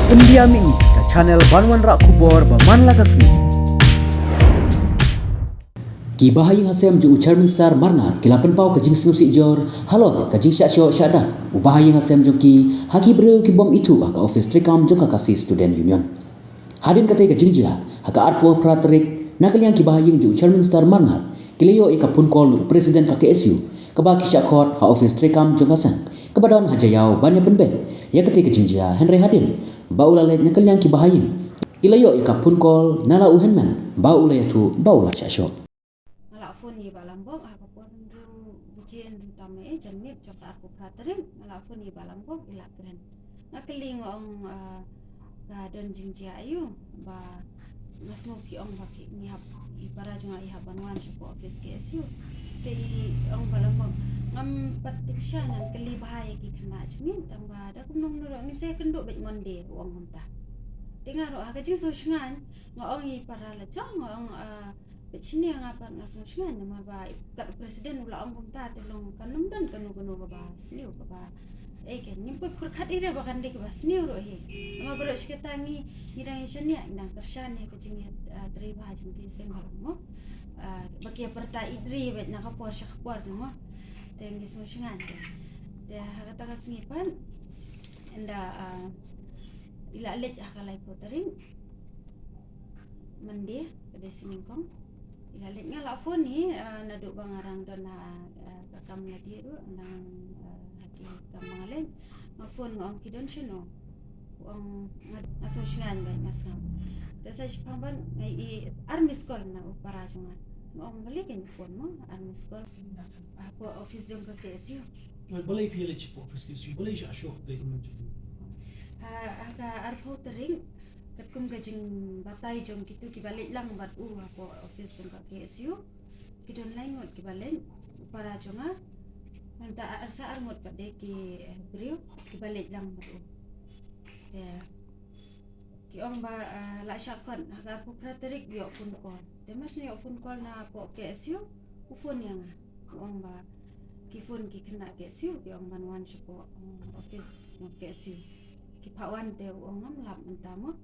Pendiam ini ke channel Banwan Rak Kubor Baman Lakasmi. Ki bahayang hasem ju Chairman Star Marngar kilapan pau kajing sinusik jor halor kajing syok syadar ubahayang hasem ju ki haki breu ki bom itu ka office trikam ju ka kasih student union hadin kate kajing jia haka artwo pratrik nakaliang ki bahayang ju Chairman Star Marngar kilayo ika pun call presiden ka KSU ka ba ki syakot ha office trikam ju kasang kebadan hajayau banyak penbet ya kate kajing jia Henry Hadin baulalet nakaliang ki bahayang kilayo ika pun call nala uhenman baulayatu baula syashok Phone ni balambok aku pun bujian tame janip cokak aku praterin ngala phone ni balambok ila keren ngakeling ong gadon jinjia ayu ba ngasmo ki ong baki ni hap ibara jonga iha banwan soko office KSU te ong balambok ngam patik sya ngan keli bahaya ki kena jmin tamba da kumnong nuro ngin saya kenduk bet monde ong honta tinga ro aga jing so shungan ngong ibara la jong ngong sini yang apa ngasungsungan nama ba kat presiden ula ong ta telong kanum dan kanu ba sniu ba ken nyimpu perkat ira bakan dik ba sniu ro he nama bro siketangi ngirang isania indang kersyane kejing tri ba jum ki seng mo bagi perta idri bet nak kapor syakpor mo teng ngisungsungan de kata kasngipan enda ila let akalai potering mende pada siningkong ilaliknya la phone ni naduk bangarang don kakam lagi tu nang hati kamalen ma phone ngong kidon sino ong asosian ba ngasam desa pamban ngai armis call na para jungan ngong balik kan phone mo armis call aku office jong ke KSU boleh pilih chip office KSU boleh syok deh menjadi aga arpo tering kum kajing batai jong kitu ki balik lang bat ako office jong ka KSU kidon lain ngot ki balik para jonga nanta arsa armot pade ki brio ki balik lang bat ya ki ong ba la syakon aga po praterik yo phone call demas ni phone call na po KSU phone yang ong ba ki phone ki kena KSU ki ong banwan po office ng KSU ki pawan te ong ngam lap mentamo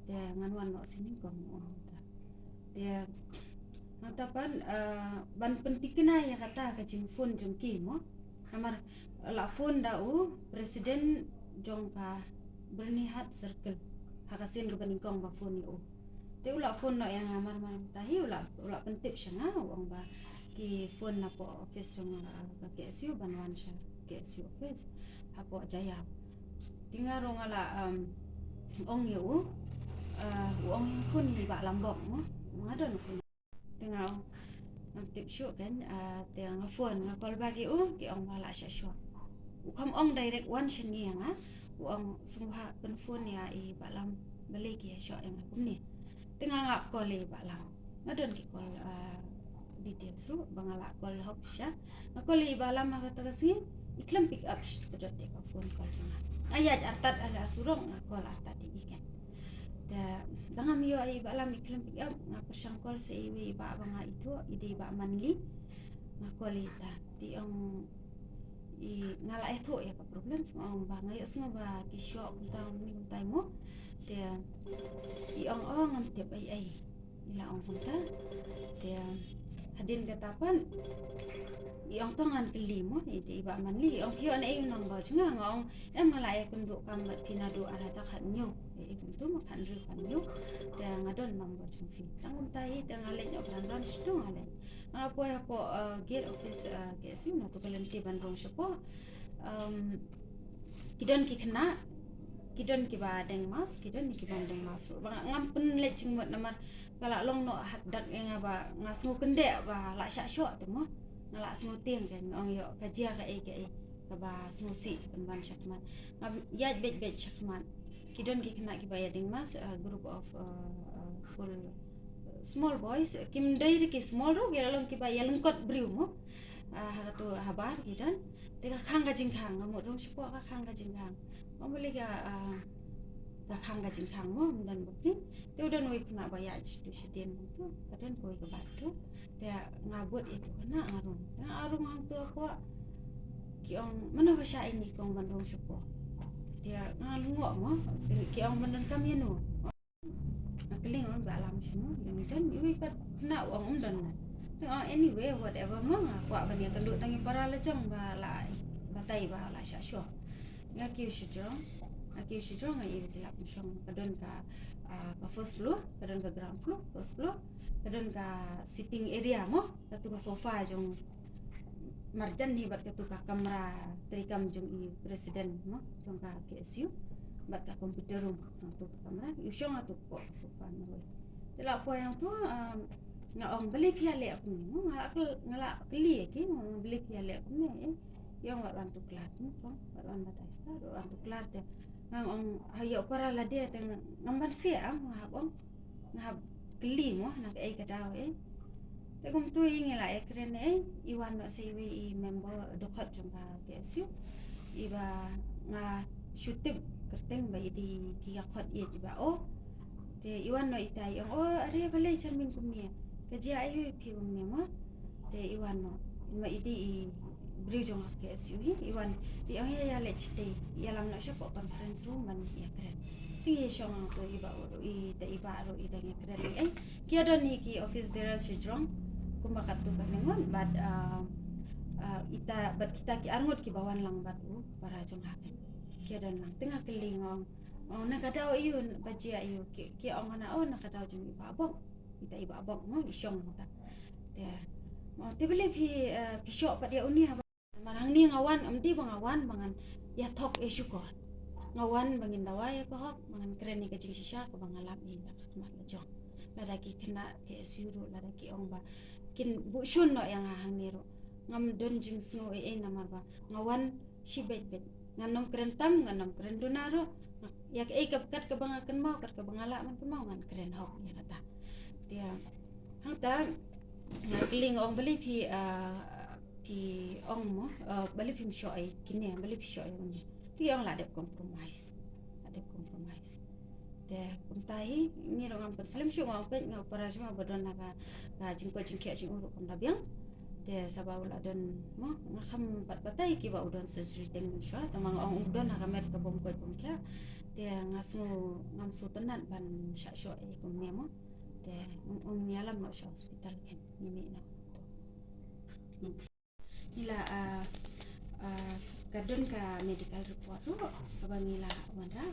dia nganwan no sini kong dia natapan ban pentikna ya kata kajing phone jong ki mo namar la phone dau presiden jong ka bernihat circle hakasin ke beningkong ba phone yo te ula phone no yang amar man tahi ula pentip syanga wong ba ki phone na po office jong ka KSU banwan sya KSU office hapo jaya tinggal ngala ong yo uang yang phone ni bak lambok mo ngada no phone tengah tip show kan tengah phone ngakol bagi ki ong bala sya show ukam ong direct one sini yang uang semua pen phone ya I balam beli ki show yang aku ni tengah ngakol le balam ngadon ki call details ru bangala call hok sya ngakol le balam kata kasi iklam pick up pedot de phone call jangan ayat artat ala surong ngakol artat di ikan da bangam yo ai balam iklam pick up ngapersangkol sa iwi ba banga itu ide ba manli ngakolita ti ang I ngala itu ya ka problem ang ba ngayo semua ba ki shock tang ni tay mo te I ang ngantip ai ila ang punta te hadin katapan yang tangan kelimo ide ba manli ang pio na ay nang ba nga ngong ngala ay kunduk kam kinado ala takhat nyo tu makan ru kan yo te ngadon number jumfi tangum tai te ngale nyo brandon stu ngale apa ya po gate office KSU na to kalenti bandrong syapo kidon ki kena kidon ki ba deng mas kidon ki bandeng mas bang ngampen le cingmot namar kala long no hak dak yang ba ngasngu kende ba la syak syok te mo ngala smuting kan ong yo kajia ka ai ka ba smusi ban syakman yat bet syakman kidon ki kena ki bayar ding mas group of full small boys kim dai ki small ro ge long ki bayar lengkot briu mo hatu habar kidon teka khang ga jingkhang mo dong sipo ka khang ga jingkhang mo beli ga khang ga jingkhang mo dan bukti te udah noi kena bayar tu sedien tu kadan koi ke batu te ngabut itu kena arung hang tu aku ki ong mana bahasa ini kong bandung sipo dia ngalungok mo ki ong mendon kami no keling on ba alam sino yang dan iwi pat na ong dan anyway whatever mo wa bani kenduk tangi para lejong ba lai batai ba la sha sho ya ki shijong ngai kelap song kadon ka first floor kadon ka ground floor first floor kadon ka sitting area mo katu ka sofa jong marjan ni bat katu ka kamera trikam jong i presiden mo jong ka KSU bat ka computer room tu kamera usong atu ko sofa no tela po yang tu ngaong beli pia le aku ni ngala keli ki beli pia le aku ni yang wat bantu kelat ni ko wat bantu sta bantu kelat te ngong hayo para la dia te ngamban si ngahab keli mo nak ai ka daw te kum tu ingila ekren iwan no sei wi member dokhat jong ka KSU iba nga shutib kerteng ba di kiakot ye ba te iwan no itai are balai cermin kumnia kerja ayu pi kumnia mo te iwan no ma idi beri jong KSU iwan di ya le chite ya lam na shop conference room man ya keren ti shong to iba te iba ro ida ya keren kia don ni ki office bearer sejong kumbakat tu kanengon bad kita ki arngot ki bawan lang batu para jong haken kia don lang tengah kelingong nakadaw iyon baji ayo ki ong na nakadaw jong iba abong ita iba abong mo isyong ta te mo te beli pi shop pa dia uni marang ni ngawan amdi bangawan bangan ya tok syukur ngawan bangin dawai ko hok mangan keren ni kajing sisya ko bangalap ni nak mat lejong ladaki kena KSU ro ladaki ong ba kin bu shun no yang hang ni ro ngam don jing sno namar ba ngawan si bet nganom keren tam nganom keren donaro ya kap kat ka bangakan mau kat ka bangala man mau ngan keren hok ya kata dia hang ta ngakling ong beli pi ong mo bali phim shoy kini bali phi shoy ni ti ong la de compromise te kumtai ni rong am perslim shu ngam pen ngau para shu bodon naga jingko jingkia jing uru kom dabiang te sabau la don mo ngakam pat patai ki ba udon surgery teng shu tamang ong udon naga mer ka bom ko bom kya te ngasu ngam su tenan ban sha shoy kom ne mo te nyalam no shu hospital ken ni na nila kadon ka medical report tu abang nila wanda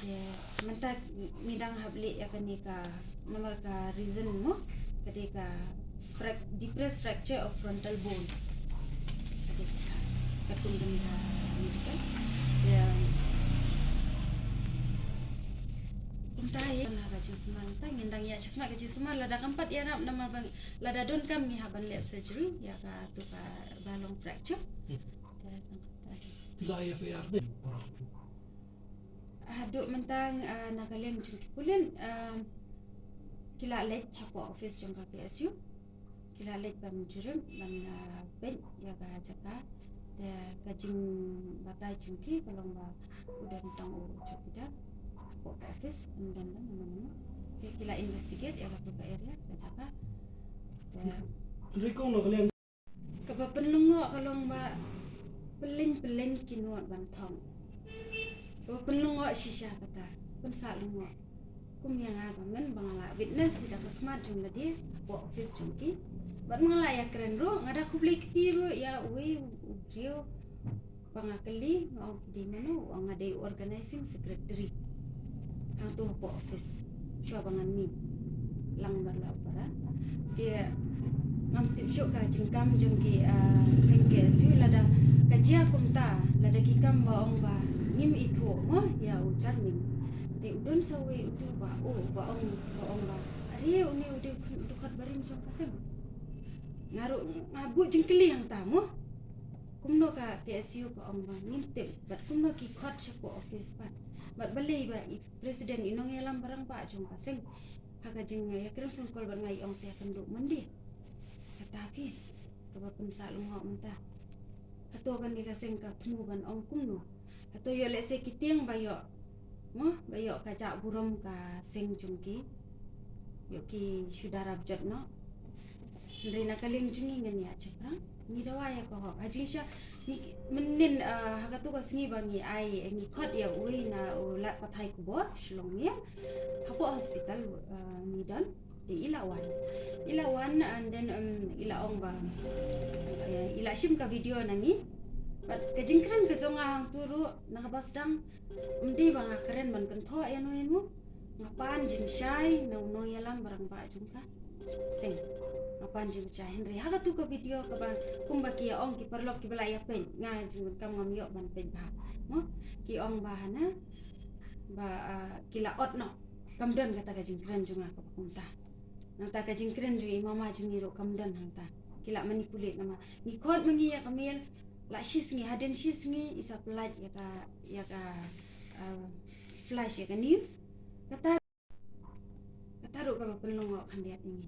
ya mentak midang habli ya kan ka nomor ka reason mo kadi ka depressed fracture of frontal bone kadi ka kadun ka medical ya untai na gaji suman ta ngindang ya chakna gaji suman lada kampat ya nama bang lada don kam ni haban le surgery ya ka tu ka balong fracture Pila IFAR ni aduk mentang nakalian jengkulen kila lek chapo office jong ka PSU kila lek ban jurum ban ben ya ka jaka de kajing batai jungki kalau ba udah tentang chopida office dan mana kila investigate ya waktu ke area ka jaka Rikong nak kalian kapa penlungo kalau ba pelin kinuat bantong kapa penlungo shisha kata pensa lungo kum yang aga men bangala witness ida khmat jung dia office jungki bat mangala ya keren ro ngada kubli ketiru ya we rio pangakali ngau di manu ngade organizing secretary hang tu office syo bangan mi lang barla para dia ngam tip syuk ka jingkam jungki sengke su lada kajia kumta lada kikam baong ba ngim itu mo ya ujar min te udon sawe utu ba baong ba ari uni ude dukat barin jong kasem ngaru ngabu jingkeli yang tamu kumno ka KSU ka ong ba ngintip bat kumno ki khot syapo office pat bat balai ba presiden inong yalam barang pa jong kasem haga jing ya kira phone call ba ngai ong saya kenduk mandi tapi kaba pensa lungo mentah ato kan dikaseng ka pnuban ong kumno ato yo lese kitiang bayo mo bayo kaca burom ka seng jungki yo ki sudara bjot no ndai nakaling jungi ngan ya ceprang ni dawa ya ko haji sya ni menin haka tu ko singi bangi ai ngi khot ya ui na ulat pathai ku bo shlong ya hapo hospital ni dan di ilawan and then ilaong ba ila shim ka video nangi but kejingkren ke jonga hang turu nakabas dang bang keren man kan tho ya no enu ngapan jing shai no yalam barang ba jungka sing ngapan jing cha Henry haga tu ka video ka bang kumba ki ong ki perlok ki bala ya pen nga jing kam ngam yo ban pen ba mo ki ong ba hana ba kila ot no kamdan kata ka jingkren junga ka pakunta nang ta ka jingkren ju mama ju ngiro kamdan hang ta kila manipulate nama ni khot mangi ya kamel la shis ngi haden shis ngi isa pelat ya ka flash ya ka news kata ro ka penlong kan dia ini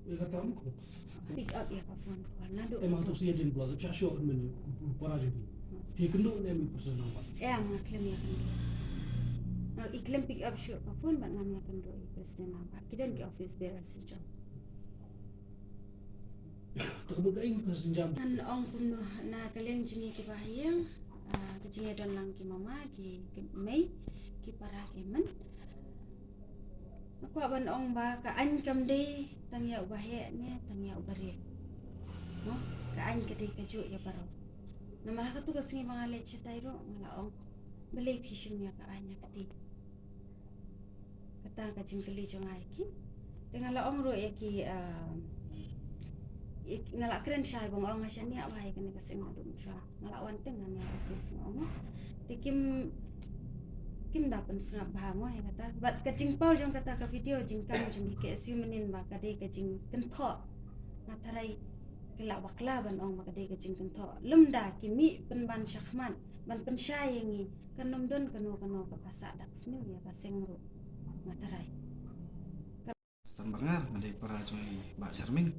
Ya kata aku. pick up ya ka phone ko nado Atau sih din blog. Saya show menu para jadi. Dia kena ni person nampak. ang klem ya kan na iklem pick up shoot ka phone ban nam ya kan do president nampak kidan ki office bearer sejam Terbuka ini kesenjam. an ong kumno na kalen jingi ki bahayang ki jingi don lang ki mama ki mei ki para ki man aku ban ong ba ka an kam de tang ya bahe ne tang ya bare no ka an ka de ka jo ya baro na mara ka tu ka singi mga leche tayo ngala ong balay pishim ya ka anya kati kata ka jingkali jo nga ki tengala ong ro ya ki ngala keren siya bong ong asya niya bahay ka ni kasi nga dum siya ngala wanteng nga niya office mo tikim kim dapan sengap bahamo ya kata bat kajing pau jong kata ka video jing kam jong ke SU menin ba kade kajing kentho matarai kila bakla ban ong makade kajing kentho lemda kimi penban syakman ban pensyayangi kanom don kano ka pasa dak smil ya paseng ro matarai Stan bangar dari para jongai Mbak Sarming.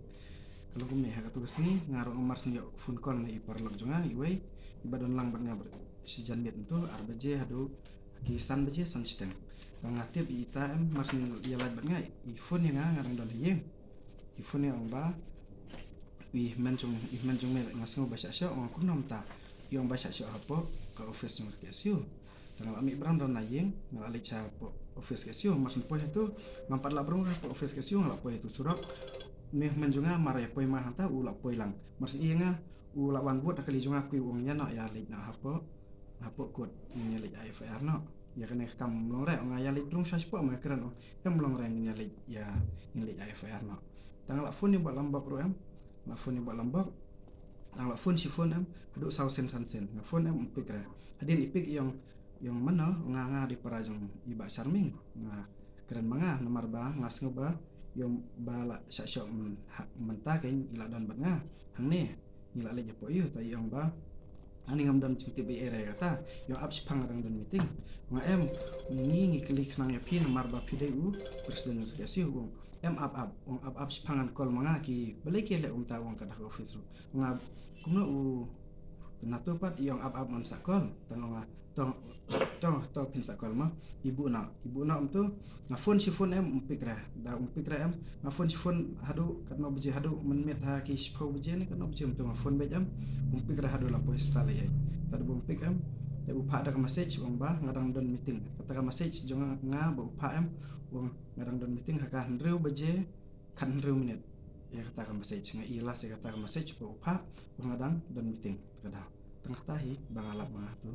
Kalau kami haka tugas ni ngaruh umar sini phone call ni parlok jonga iwai ibadon lang banga si janbet itu arbaje hadu kisan baje san sistem. Bangatip ita mas ni yalat banga i phone yang ngarang don hiyeng. I phone yang ba ih menjung mel ngasngo basya sya ong kunom ta yang basya sya hapo ka office nomor KSU. Tanggal ambil beram don nayeng ngalali cha office KSU mas ni poin itu mampat la brong ka office KSU ngala poin itu surat meh menjunga mare poin mah hanta ula poin lang mas iya nga ula wan buat kali junga ku wongnya no ya lik na hapo kod nyelik IFR no ya kena kam longre nga ya lik drung saspo ma keren kam longre nyelik ya nyelik IFR no tanggal phone ni buat lambak ro em la phone ni buat lambak tanggal phone si phone em adu sausen sansen na phone em pik ra adin ipik yang mana nga di parajong iba Sarming nga keren manga nomor ba ngas ngoba yang bala syok mentah kain ila dan banga hang ne ila le japo yu ta yang ba ani ngam dan citi bi ere kata yang abs pangarang dan meeting nga em ngi klik nang ya pin nomor ba PDU presiden kasih wong em ab abs pangan kol manga ki balik le ta wong kada office nga kumno u nato pat yang ab man sakol tanonga tong pin sakol ma ibu na tu na phone si phone em umpik ra em na phone si phone hadu katno beje hadu menmet ha ki spau beje ni katno beje tu na phone be em umpik ra hadu la hospital ye tad umpik em te upa ada message wong ba ngadang don meeting kata message jong nga ba upa em wong ngadang don meeting ha kan reu beje kan reu minit ya kata message nga ilas ya kata message ba upa wong ngadang don meeting kada tengah tahi bangalap ma tu